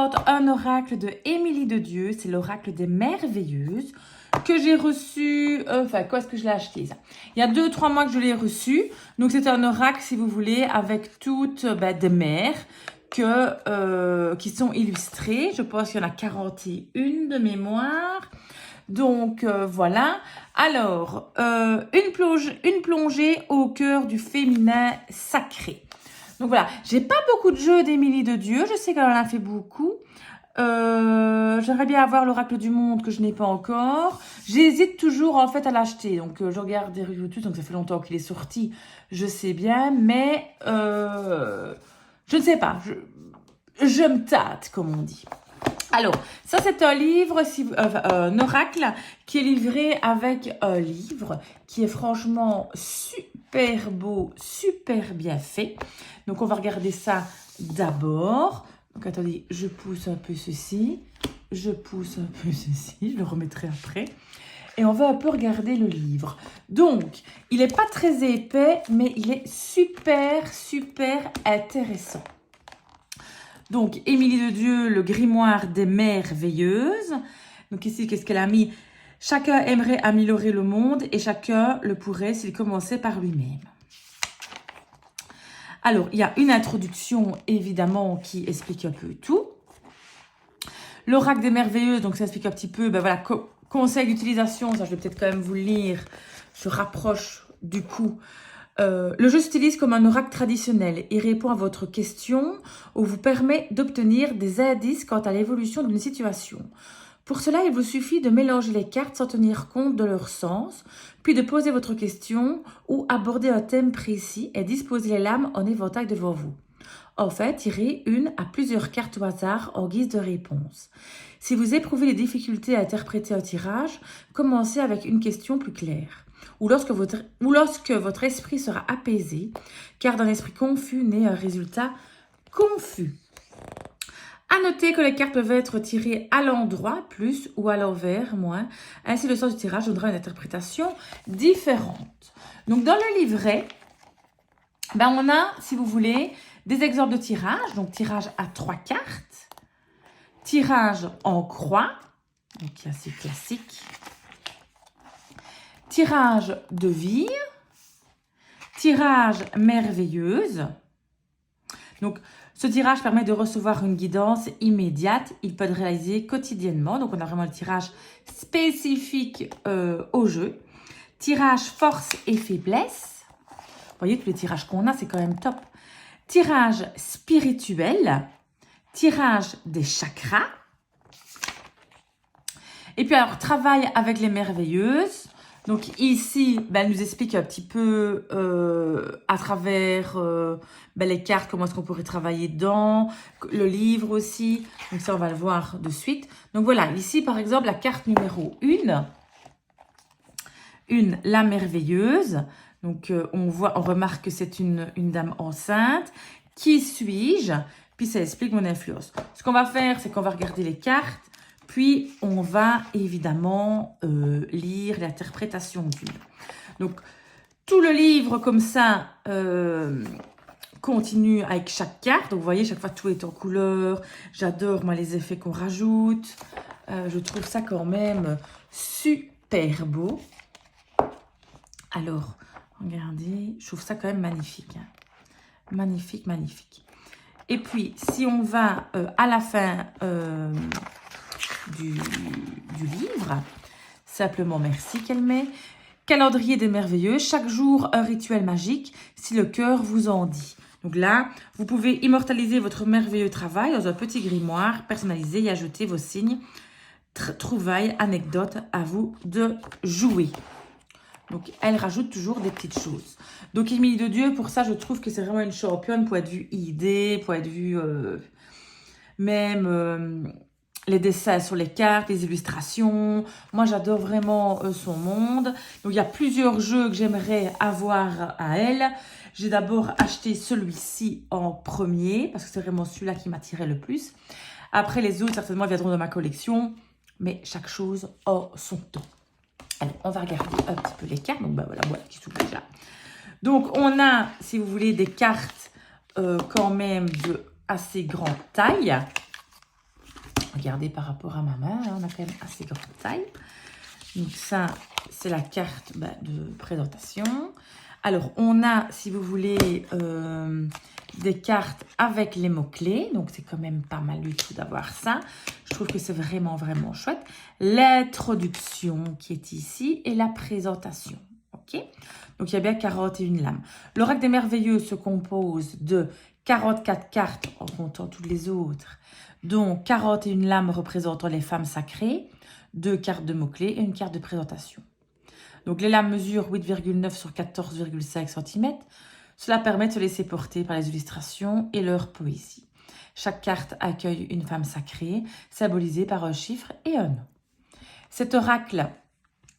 présente un oracle de Émilie de Dieu. C'est l'oracle des merveilleuses que j'ai reçu. Enfin, quand est-ce que je l'ai acheté ça? Il y a 2-3 mois que je l'ai reçu. Donc, c'est un oracle, si vous voulez, avec toutes des mères qui sont illustrées. Je pense qu'il y en a 41 de mémoire. Donc, voilà. Alors, une plongée au cœur du féminin sacré. Donc voilà, j'ai pas beaucoup de jeux d'Émilie de Dieu, je sais qu'elle en a fait beaucoup. J'aimerais bien avoir l'oracle du monde que je n'ai pas encore. J'hésite toujours en fait à l'acheter, donc je regarde des reviews dessus, donc ça fait longtemps qu'il est sorti, je sais bien, mais je ne sais pas, je me tâte comme on dit. Alors, ça c'est un livre, un oracle qui est livré avec un livre qui est franchement super beau, super bien fait. Donc, on va regarder ça d'abord. Donc, attendez, je pousse un peu ceci. Je pousse un peu ceci. Je le remettrai après. Et on va un peu regarder le livre. Donc, il n'est pas très épais, mais il est super, super intéressant. Donc, Émilie de Dieu, le grimoire des merveilleuses. Donc ici, qu'est-ce qu'elle a mis? Chacun aimerait améliorer le monde et chacun le pourrait s'il commençait par lui-même. Alors, il y a une introduction, évidemment, qui explique un peu tout. L'oracle des merveilleuses, donc ça explique un petit peu, voilà, conseil d'utilisation, ça je vais peut-être quand même vous le lire. Je rapproche du coup. Le jeu s'utilise comme un oracle traditionnel. Il répond à votre question ou vous permet d'obtenir des indices quant à l'évolution d'une situation. Pour cela, il vous suffit de mélanger les cartes sans tenir compte de leur sens, puis de poser votre question ou aborder un thème précis et disposer les lames en éventail devant vous. En fait, tirez une à plusieurs cartes au hasard en guise de réponse. Si vous éprouvez des difficultés à interpréter un tirage, commencez avec une question plus claire. Ou lorsque votre esprit sera apaisé, car d'un esprit confus naît un résultat confus. À noter que les cartes peuvent être tirées à l'endroit, plus, ou à l'envers, moins. Ainsi, le sens du tirage donnera une interprétation différente. Donc, dans le livret, on a, si vous voulez, des exemples de tirage. Donc, tirage à 3 cartes. Tirage en croix. Donc, c'est classique. Tirage de vie, tirage merveilleuse. Donc, ce tirage permet de recevoir une guidance immédiate. Il peut être réalisé quotidiennement. Donc, on a vraiment le tirage spécifique au jeu. Tirage force et faiblesse. Vous voyez, tous les tirages qu'on a, c'est quand même top. Tirage spirituel. Tirage des chakras. Et puis, alors, travail avec les merveilleuses. Donc ici, elle nous explique un petit peu à travers les cartes, comment est-ce qu'on pourrait travailler dedans, le livre aussi. Donc ça, on va le voir de suite. Donc voilà, ici par exemple, la carte numéro 1, la merveilleuse. Donc on remarque que c'est une dame enceinte. Qui suis-je? Puis ça explique mon influence. Ce qu'on va faire, c'est qu'on va regarder les cartes. Puis, on va évidemment lire l'interprétation du livre. Donc, tout le livre, comme ça, continue avec chaque carte. Donc, vous voyez, chaque fois, tout est en couleur. J'adore, moi, les effets qu'on rajoute. Je trouve ça quand même super beau. Alors, regardez, je trouve ça quand même magnifique. Hein. Magnifique, magnifique. Et puis, si on va à la fin... Du livre, simplement merci qu'elle met. Calendrier des merveilleux, chaque jour un rituel magique, si le cœur vous en dit. Donc là, vous pouvez immortaliser votre merveilleux travail dans un petit grimoire personnalisé et ajouter vos signes, trouvailles, anecdotes, à vous de jouer. Donc, elle rajoute toujours des petites choses. Donc, Émilie de Dieu, pour ça, je trouve que c'est vraiment une championne, point de vue idée, point de vue même... les dessins sur les cartes, les illustrations. Moi, j'adore vraiment son monde. Donc, il y a plusieurs jeux que j'aimerais avoir à elle. J'ai d'abord acheté celui-ci en premier, parce que c'est vraiment celui-là qui m'attirait le plus. Après, les autres, certainement, viendront dans ma collection. Mais chaque chose a son temps. Alors, on va regarder un petit peu les cartes. Donc, voilà, la boîte qui s'ouvre déjà. Donc, on a, si vous voulez, des cartes quand même de assez grande taille. Regardez par rapport à ma main, hein, on a quand même assez grande taille. Donc ça, c'est la carte de présentation. Alors, on a, si vous voulez, des cartes avec les mots-clés. Donc, c'est quand même pas mal du tout d'avoir ça. Je trouve que c'est vraiment, vraiment chouette. L'introduction qui est ici et la présentation. OK? Donc, il y a bien 41 lames. L'oracle des merveilleux se compose de 44 cartes en comptant toutes les autres. Donc, 41 lames représentant les femmes sacrées, 2 cartes de mots-clés et une carte de présentation. Donc, les lames mesurent 8,9 sur 14,5 cm. Cela permet de se laisser porter par les illustrations et leur poésie. Chaque carte accueille une femme sacrée, symbolisée par un chiffre et un nom. Cet oracle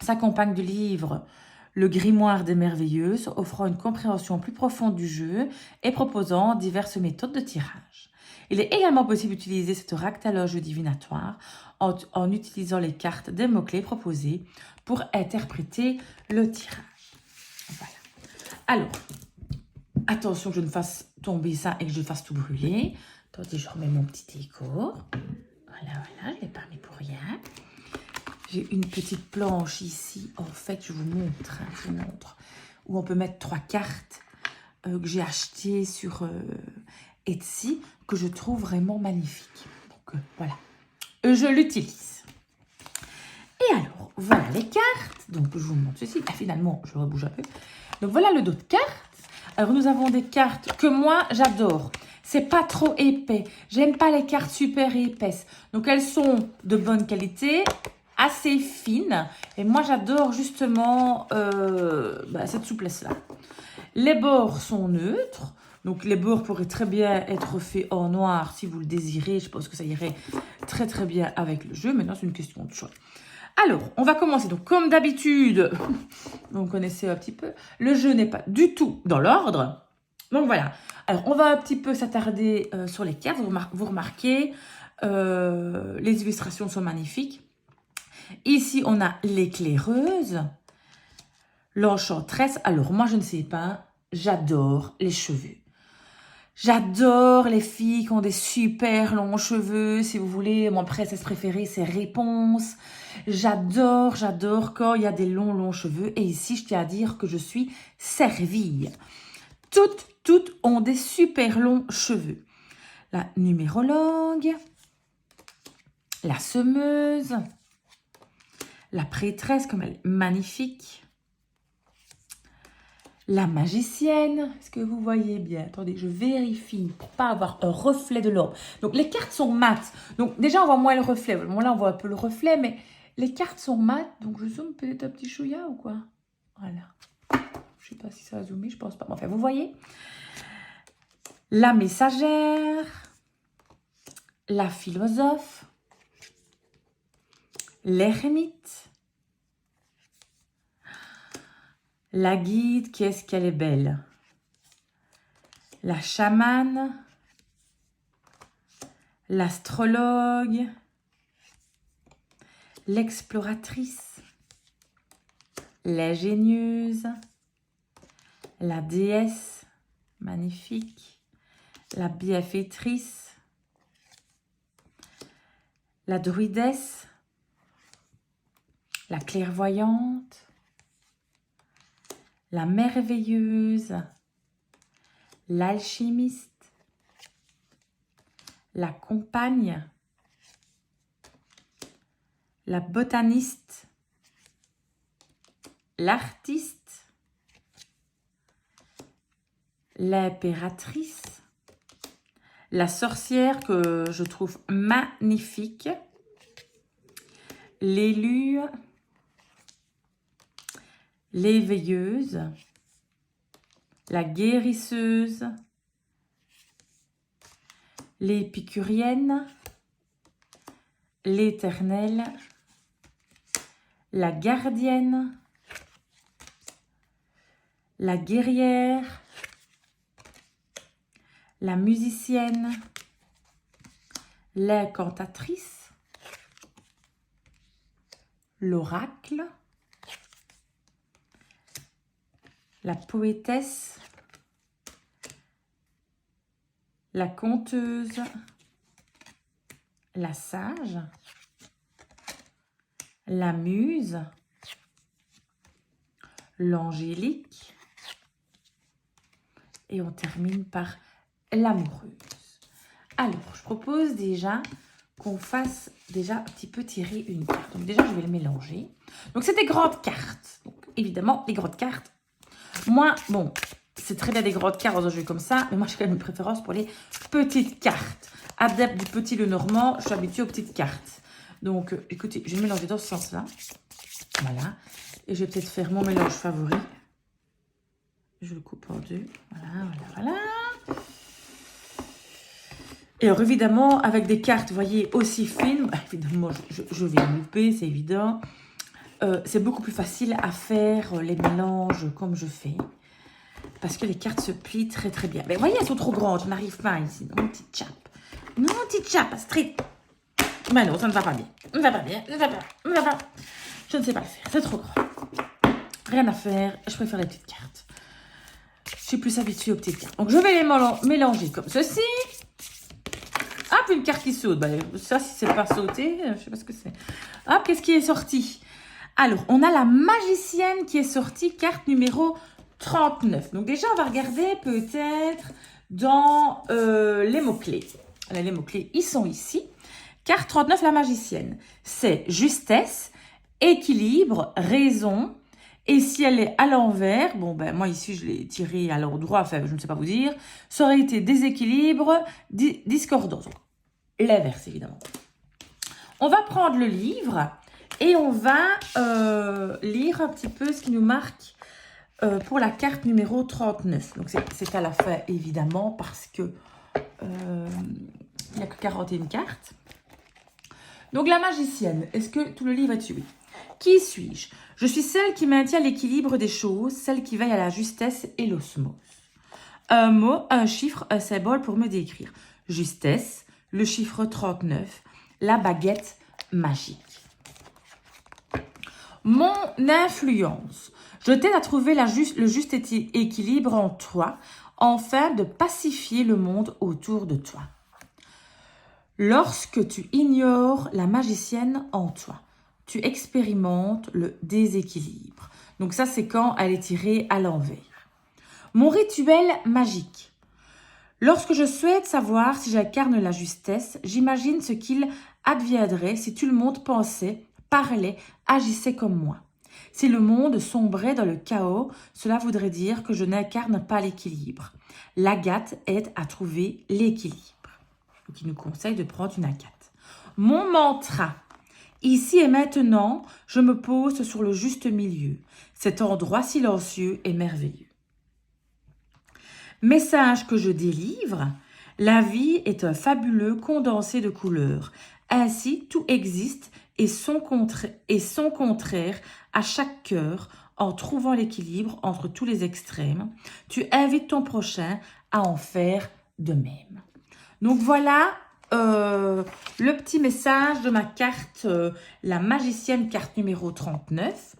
s'accompagne du livre Le Grimoire des Merveilleuses, offrant une compréhension plus profonde du jeu et proposant diverses méthodes de tirage. Il est également possible d'utiliser cet oracle à jeu divinatoire en utilisant les cartes des mots-clés proposées pour interpréter le tirage. Voilà. Alors, attention que je ne fasse tomber ça et que je fasse tout brûler. Attendez, je remets mon petit décor. Voilà, je ne l'ai pas mis pour rien. J'ai une petite planche ici. En fait, je vous montre, où on peut mettre 3 cartes que j'ai achetées sur Etsy, que je trouve vraiment magnifique. Donc, voilà. Je l'utilise. Et alors, voilà les cartes. Donc, je vous montre ceci. Ah, finalement, je rebouge un peu. Donc, voilà le dos de cartes. Alors, nous avons des cartes que moi, j'adore. C'est pas trop épais. J'aime pas les cartes super épaisses. Donc, elles sont de bonne qualité, assez fines. Et moi, j'adore justement cette souplesse-là. Les bords sont neutres. Donc, les bords pourraient très bien être faits en noir si vous le désirez. Je pense que ça irait très, très bien avec le jeu. Maintenant, c'est une question de choix. Alors, on va commencer. Donc, comme d'habitude, vous connaissez un petit peu, le jeu n'est pas du tout dans l'ordre. Donc, voilà. Alors, on va un petit peu s'attarder sur les cartes. Vous remarquez, les illustrations sont magnifiques. Ici, on a l'éclaireuse, l'enchanteresse. Alors, moi, je ne sais pas, j'adore les cheveux. J'adore les filles qui ont des super longs cheveux. Si vous voulez, mon princesse préférée, c'est Réponse. J'adore quand il y a des longs cheveux. Et ici, je tiens à dire que je suis servie. Toutes ont des super longs cheveux. La numérologue, la semeuse, la prêtresse, comme elle est magnifique. La magicienne, est-ce que vous voyez bien? Attendez, je vérifie pour pas avoir un reflet de l'ombre. Donc, les cartes sont mates. Donc, déjà, on voit moins le reflet. Bon, là, on voit un peu le reflet, mais les cartes sont mates. Donc, je zoome peut-être un petit chouïa ou quoi? Voilà. Je sais pas si ça a zoomé, je pense pas. Enfin, vous voyez? La messagère, la philosophe, l'ermite, la guide, qu'est-ce qu'elle est belle. La chamane, l'astrologue, l'exploratrice, l'ingénieuse, la déesse, magnifique, la bienfaitrice, la druidesse, la clairvoyante, la merveilleuse, l'alchimiste, la compagne, la botaniste, l'artiste, l'impératrice, la sorcière que je trouve magnifique, l'élu, l'éveilleuse, la guérisseuse, l'épicurienne, l'éternelle, la gardienne, la guerrière, la musicienne, l'incantatrice, l'oracle, la poétesse, la conteuse, la sage, la muse, l'angélique et on termine par l'amoureuse. Alors, je propose déjà qu'on fasse déjà un petit peu tirer une carte. Donc déjà, je vais le mélanger. Donc, c'est des grandes cartes. Donc, évidemment, les grandes cartes. Moi, bon, c'est très bien des grandes cartes dans un jeu comme ça, mais moi, j'ai quand même une préférence pour les petites cartes. Adepte du petit Lenormand, je suis habituée aux petites cartes. Donc, écoutez, je vais mélanger dans ce sens-là. Voilà. Et je vais peut-être faire mon mélange favori. Je le coupe en deux. Voilà, voilà, voilà. Et alors, évidemment, avec des cartes, vous voyez, aussi fines, évidemment, je vais louper, c'est évident. C'est beaucoup plus facile à faire les mélanges comme je fais. Parce que les cartes se plient très, très bien. Mais vous voyez, elles sont trop grandes, je n'arrive pas ici. Non, petite chape. Non, petite chape, strict. Mais non, ça ne va pas bien. Ça ne va pas bien, ça ne va pas, ça ne va pas. Je ne sais pas le faire, c'est trop grand. Rien à faire, je préfère les petites cartes. Je suis plus habituée aux petites cartes. Donc, je vais les mélanger comme ceci. Hop, une carte qui saute. Ben, ça, si c'est pas sauté, je ne sais pas ce que c'est. Hop, qu'est-ce qui est sorti? Alors, on a la magicienne qui est sortie, carte numéro 39. Donc, déjà, on va regarder peut-être dans les mots-clés. Les mots-clés, ils sont ici. Carte 39, la magicienne. C'est justesse, équilibre, raison. Et si elle est à l'envers, bon, ben moi ici, je l'ai tirée à l'endroit, enfin, je ne sais pas vous dire, ça aurait été déséquilibre, discordance. L'inverse, évidemment. On va prendre le livre et on va lire un petit peu ce qui nous marque pour la carte numéro 39. Donc, c'est à la fin, évidemment, parce que il n'y a que 41 cartes. Donc, la magicienne, est-ce que tout le livre est dessus? Qui suis-je? Je suis celle qui maintient l'équilibre des choses, celle qui veille à la justesse et l'osmose. Un mot, un chiffre, un symbole pour me décrire. Justesse, le chiffre 39, la baguette magique. Mon influence. Je t'aide à trouver le juste équilibre en toi, afin de pacifier le monde autour de toi. Lorsque tu ignores la magicienne en toi, tu expérimentes le déséquilibre. Donc ça, c'est quand elle est tirée à l'envers. Mon rituel magique. Lorsque je souhaite savoir si j'incarne la justesse, j'imagine ce qu'il adviendrait si tout le monde pensait, parlait, agissait comme moi. Si le monde sombrait dans le chaos, cela voudrait dire que je n'incarne pas l'équilibre. L'agate aide à trouver l'équilibre. Donc, il nous conseille de prendre une agate. Mon mantra. Ici et maintenant, je me pose sur le juste milieu. Cet endroit silencieux est merveilleux. Message que je délivre. La vie est un fabuleux condensé de couleurs. Ainsi, tout existe et son contraire à chaque cœur en trouvant l'équilibre entre tous les extrêmes. Tu invites ton prochain à en faire de même. Donc voilà le petit message de ma carte, la magicienne, carte numéro 39.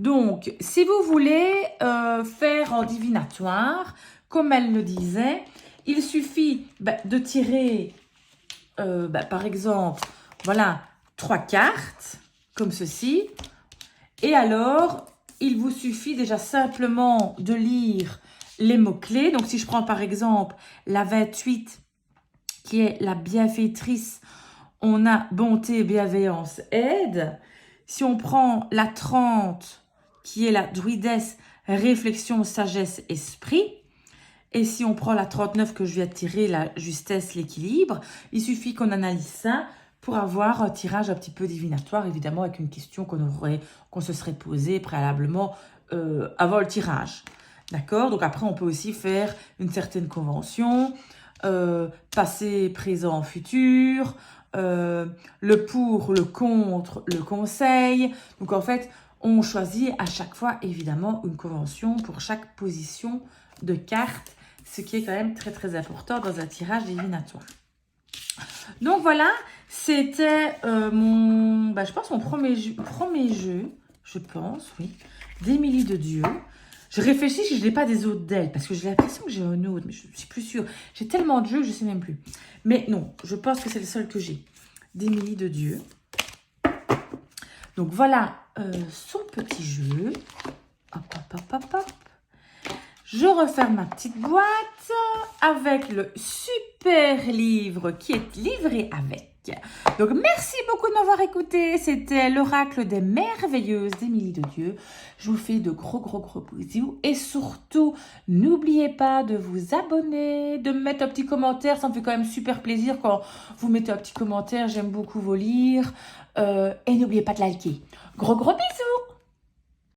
Donc, si vous voulez faire en divinatoire, comme elle le disait, il suffit de tirer, par exemple, voilà, 3 cartes, comme ceci. Et alors, il vous suffit déjà simplement de lire les mots-clés. Donc, si je prends par exemple la 28, qui est la bienfaitrice, on a bonté, bienveillance, aide. Si on prend la 30, qui est la druidesse, réflexion, sagesse, esprit. Et si on prend la 39 que je viens de tirer, la justesse, l'équilibre, il suffit qu'on analyse ça pour avoir un tirage un petit peu divinatoire, évidemment avec une question qu'on se serait posée préalablement avant le tirage. D'accord? Donc après, on peut aussi faire une certaine convention, passé, présent, futur, le pour, le contre, le conseil. Donc en fait, on choisit à chaque fois, évidemment, une convention pour chaque position de carte, ce qui est quand même très très important dans un tirage divinatoire. Donc voilà, c'était je pense mon premier jeu, je pense, oui, d'Émilie de Dieu. Je réfléchis si je n'ai pas des autres d'elle, parce que j'ai l'impression que j'ai un autre, mais je ne suis plus sûre. J'ai tellement de jeux que je ne sais même plus. Mais non, je pense que c'est le seul que j'ai. d'Émilie de Dieu. Donc voilà son petit jeu. Hop, hop, hop, hop, hop. Je referme ma petite boîte avec le super livre qui est livré avec. Donc, merci beaucoup de m'avoir écouté. C'était l'oracle des merveilleuses d'Émilie de Dieu. Je vous fais de gros bisous. Et surtout, n'oubliez pas de vous abonner, de me mettre un petit commentaire. Ça me fait quand même super plaisir quand vous mettez un petit commentaire. J'aime beaucoup vous lire. Et n'oubliez pas de liker. Gros bisous.